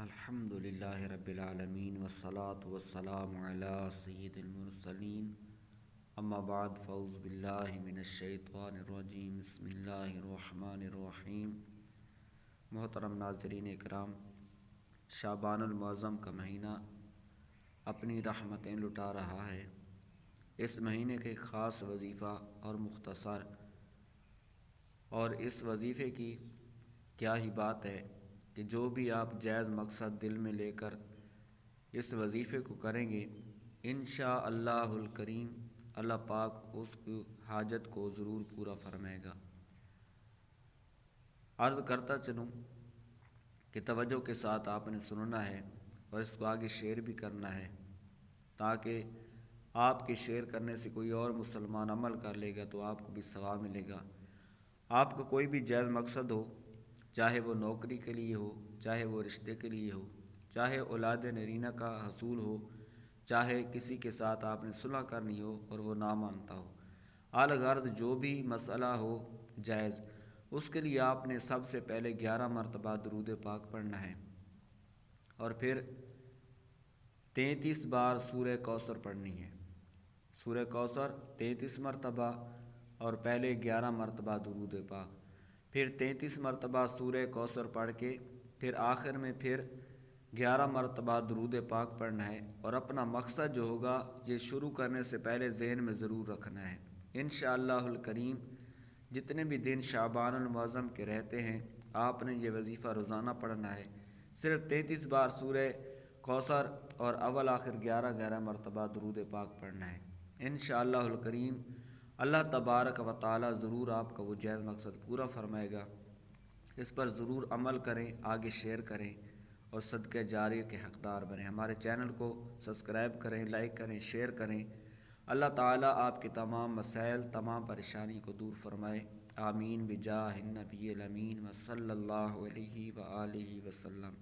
الحمد للہ رب العالمین والصلاة والسلام علی سید المرسلین اما بعد فاعوذ باللہ من الشیطان الرجیم بسم اللہ الرحمن الرحیم۔ محترم ناظرین اکرام، شعبان المعظم کا مہینہ اپنی رحمتیں لٹا رہا ہے۔ اس مہینے کے خاص وظیفہ اور مختصر، اور اس وظیفے کی کیا ہی بات ہے کہ جو بھی آپ جائز مقصد دل میں لے کر اس وظیفے کو کریں گے، انشاءاللہ الکریم اللہ پاک اس کی حاجت کو ضرور پورا فرمائے گا۔ عرض کرتا چلوں کہ توجہ کے ساتھ آپ نے سننا ہے اور اس کو آگے شیئر بھی کرنا ہے، تاکہ آپ کے شیئر کرنے سے کوئی اور مسلمان عمل کر لے گا تو آپ کو بھی ثواب ملے گا۔ آپ کا کوئی بھی جائز مقصد ہو، چاہے وہ نوکری کے لیے ہو، چاہے وہ رشتے کے لیے ہو، چاہے اولاد نرینہ کا حصول ہو، چاہے کسی کے ساتھ آپ نے صلح کرنی ہو اور وہ نہ مانتا ہو، الغرض جو بھی مسئلہ ہو جائز، اس کے لیے آپ نے سب سے پہلے 11 مرتبہ درود پاک پڑھنا ہے، اور پھر 33 بار سورہ کوثر پڑھنی ہے۔ سورہ کوثر 33 مرتبہ اور پہلے 11 مرتبہ درود پاک، پھر 33 مرتبہ سورہ کوثر پڑھ کے پھر آخر میں پھر 11 مرتبہ درود پاک پڑھنا ہے، اور اپنا مقصد جو ہوگا یہ شروع کرنے سے پہلے ذہن میں ضرور رکھنا ہے۔ انشاءاللہ الکریم جتنے بھی دن شعبان المعظم کے رہتے ہیں آپ نے یہ وظیفہ روزانہ پڑھنا ہے۔ صرف 33 بار سورہ کوثر اور اول آخر 11 مرتبہ درود پاک پڑھنا ہے۔ انشاءاللہ الکریم اللہ تبارک و تعالی ضرور آپ کا وہ جائز مقصد پورا فرمائے گا۔ اس پر ضرور عمل کریں، آگے شیئر کریں اور صدقہ جاریہ کے حقدار بنیں۔ ہمارے چینل کو سبسکرائب کریں، لائک کریں، شیئر کریں۔ اللہ تعالیٰ آپ کے تمام مسائل، تمام پریشانی کو دور فرمائے۔ آمین بجاہ النبی الامین و صلی اللہ علیہ وآلہ وسلم۔